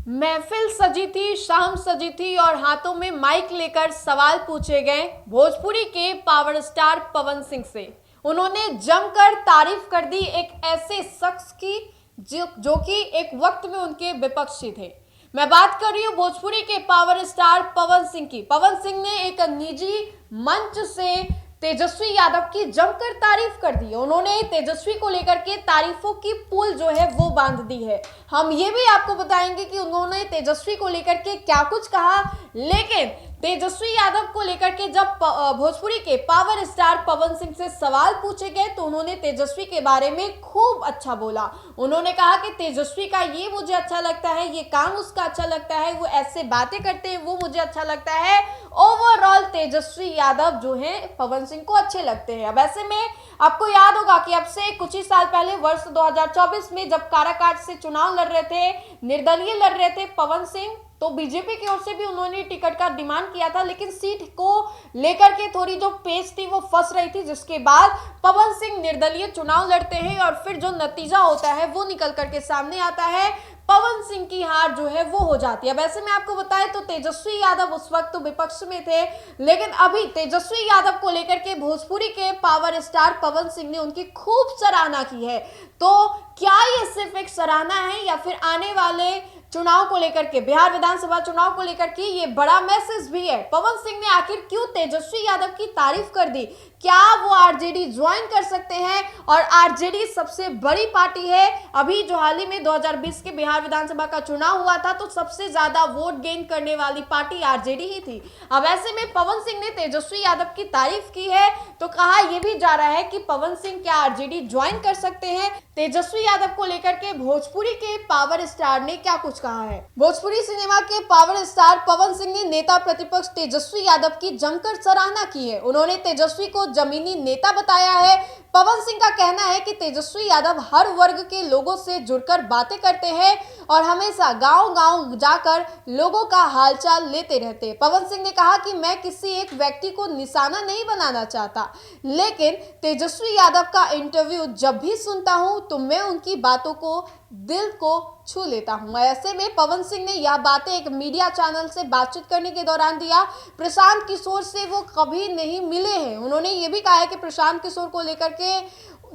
महफिल सजी थी, शाम सजी थी और हाथों में माइक लेकर सवाल पूछे गए भोजपुरी के पावर स्टार पवन सिंह से। उन्होंने जमकर तारीफ कर दी एक ऐसे शख्स की जो कि एक वक्त में उनके विपक्षी थे। मैं बात कर रही हूँ भोजपुरी के पावर स्टार पवन सिंह की। पवन सिंह ने एक निजी मंच से तेजस्वी यादव की जमकर तारीफ कर दी। उन्होंने तेजस्वी को लेकर के तारीफों की पुल जो है वो बांध दी है। हम ये भी आपको बताएंगे कि उन्होंने तेजस्वी को लेकर के क्या कुछ कहा, लेकिन तेजस्वी यादव को लेकर के जब भोजपुरी के पावर स्टार पवन सिंह से सवाल पूछे गए तो उन्होंने तेजस्वी के बारे में खूब अच्छा बोला। उन्होंने कहा कि तेजस्वी का ये मुझे अच्छा लगता है, ये काम उसका अच्छा लगता है, वो ऐसे बातें करते हैं वो मुझे अच्छा लगता है। ओवरऑल तेजस्वी यादव जो है पवन सिंह को अच्छे लगते हैं। अब ऐसे में आपको याद होगा कि अब से कुछ ही साल पहले वर्ष 2024 में जब काराकाट से चुनाव लड़ रहे थे, निर्दलीय लड़ रहे थे पवन सिंह, तो बीजेपी की ओर से भी उन्होंने टिकट का डिमांड किया था, लेकिन सीट को लेकर के थोड़ी जो पेच थी वो फंस रही थी, जिसके बाद पवन सिंह निर्दलीय चुनाव लड़ते हैं और फिर जो नतीजा होता है वो निकल करके सामने आता है, पवन सिंह की हार जो है वो हो जाती है। अब ऐसे में आपको बताएं तो तेजस्वी यादव उस वक्त तो विपक्ष में थे, लेकिन अभी तेजस्वी यादव को लेकर के भोजपुरी के पावर स्टार पवन सिंह ने उनकी खूब सराहना की है। तो क्या ये सिर्फ एक सराहना है या फिर आने वाले चुनाव को लेकर के, बिहार विधानसभा चुनाव को लेकर के ये बड़ा मैसेज भी है? पवन सिंह ने आखिर क्यों तेजस्वी यादव की तारीफ कर दी? क्या वो आरजेडी ज्वाइन कर सकते हैं? और आरजेडी सबसे बड़ी पार्टी है। अभी जो हाल ही में 2020 के बिहार विधानसभा का चुनाव हुआ था तो सबसे ज्यादा वोट गेन करने वाली पार्टी आरजेडी ही थी। अब ऐसे में पवन सिंह ने तेजस्वी यादव की तारीफ की है तो कहा यह भी जा रहा है कि पवन सिंह क्या आरजेडी ज्वाइन कर सकते हैं? तेजस्वी यादव को लेकर के भोजपुरी के पावर स्टार ने क्या कुछ कहा है? भोजपुरी सिनेमा के पावर स्टार पवन सिंह ने नेता प्रतिपक्ष तेजस्वी यादव की जमकर सराहना की है। उन्होंने तेजस्वी को जमीनी नेता बताया है। पवन सिंह का कहना है कि तेजस्वी यादव हर वर्ग के लोगों से जुड़कर बातें करते हैं और हमेशा गांव-गांव जाकर लोगों का हालचाल लेते रहते हैं। पवन सिंह ने कहा कि मैं किसी एक व्यक्ति को निशाना नहीं बनाना चाहता, लेकिन तेजस्वी यादव का इंटरव्यू जब भी सुनता हूं तो मैं उनकी बातों को दिल को छू लेता हूं। ऐसे में पवन सिंह ने यह बातें एक मीडिया चैनल से बातचीत करने के दौरान दिया। प्रशांत किशोर से वो कभी नहीं मिले हैं। उन्होंने ये भी कहा है कि प्रशांत किशोर को लेकर के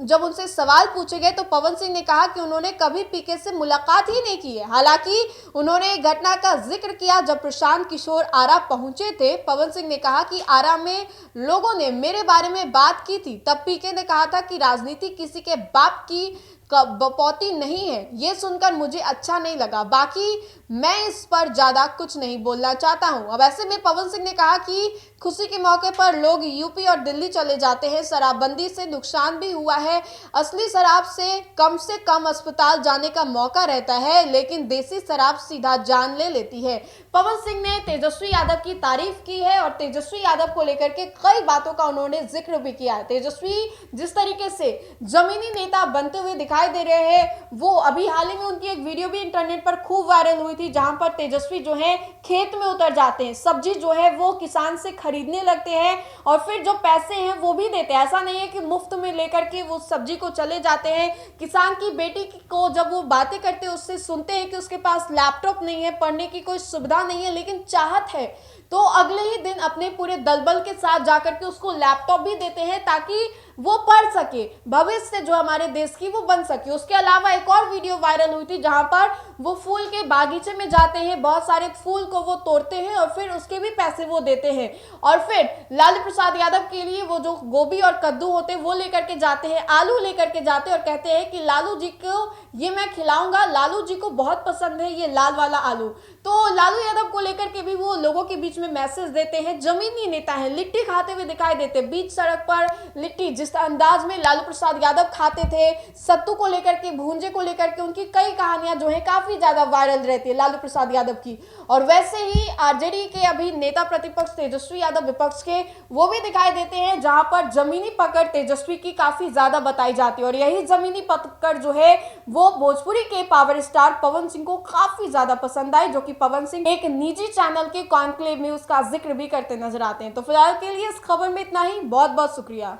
जब उनसे सवाल पूछे गए तो पवन सिंह ने कहा कि उन्होंने कभी पीके से मुलाकात ही नहीं की है। हालांकि उन्होंने एक घटना का जिक्र किया जब प्रशांत किशोर आरा पहुंचे थे। पवन सिंह ने कहा कि आरा में लोगों ने मेरे बारे में बात की थी, तब पीके ने कहा था कि राजनीति किसी के बाप की बपौती नहीं है। ये सुनकर मुझे अच्छा नहीं लगा, बाकी मैं इस पर ज्यादा कुछ नहीं बोलना चाहता हूं। अब ऐसे में पवन सिंह ने कहा कि खुशी के मौके पर लोग यूपी और दिल्ली चले जाते हैं, शराबबंदी से नुकसान भी हुआ है, असली शराब से कम अस्पताल जाने का मौका रहता है, लेकिन देसी शराब सीधा जान ले लेती है। पवन सिंह ने तेजस्वी यादव की तारीफ की है और तेजस्वी यादव को लेकर के कई बातों का उन्होंने जिक्र भी किया है। तेजस्वी जिस तरीके से जमीनी नेता बनते हुए दिखाई दे रहे हैं, वो अभी हाल ही में उनकी एक वीडियो भी इंटरनेट पर खूब वायरल हुई थी, जहां पर तेजस्वी जो है खेत में उतर जाते हैं, सब्जी जो है वो किसान से खरीदने लगते हैं और फिर जो पैसे हैं वो भी देते हैं। ऐसा नहीं है कि मुफ्त में लेकर के वो सब्जी को चले जाते हैं। किसान की बेटी को जब वो बातें करते हैं उससे सुनते हैं कि उसके पास लैपटॉप नहीं है, पढ़ने की कोई सुविधा नहीं है, लेकिन चाहत है तो अगले ही दिन अपने पूरे दलबल के साथ जाकर के उसको लैपटॉप भी देते हैं ताकि वो पढ़ सके, भविष्य जो हमारे देश की वो बन सके। उसके अलावा एक और वीडियो वायरल हुई थी जहां पर वो फूल के बागीचे में जाते हैं, बहुत सारे फूल को वो तोड़ते हैं और फिर उसके भी पैसे वो देते हैं और फिर लालू प्रसाद यादव के लिए वो जो गोभी और कद्दू होते हैं वो लेकर के जाते हैं, आलू लेकर के जाते हैं और कहते हैं कि लालू जी को ये मैं खिलाऊंगा, लालू जी को बहुत पसंद है ये लाल वाला आलू। तो लालू यादव को लेकर के भी वो लोगों के बीच में मैसेज देते हैं। जमीनी नेता है, लिट्टी खाते हुए दिखाई देते, बीच सड़क पर लिट्टी जिस अंदाज में लालू प्रसाद यादव खाते थे, सत्तू को लेकर के, भूंजे को लेकर के उनकी कई कहानियां जो है काफी ज्यादा वायरल रहती है लालू प्रसाद यादव की। और वैसे ही आरजेडी के अभी नेता प्रतिपक्ष तेजस्वी यादव विपक्ष के वो भी दिखाई देते हैं, जहां पर जमीनी पकड़ तेजस्वी की काफी ज्यादा बताई जाती है और यही जमीनी पकड़ जो है वो भोजपुरी के पावर स्टार पवन सिंह को काफी ज्यादा पसंद आई, जो कि पवन सिंह एक निजी चैनल के कॉन्क्लेव में उसका जिक्र भी करते नजर आते हैं। तो फिलहाल के लिए इस खबर में इतना ही। बहुत बहुत शुक्रिया।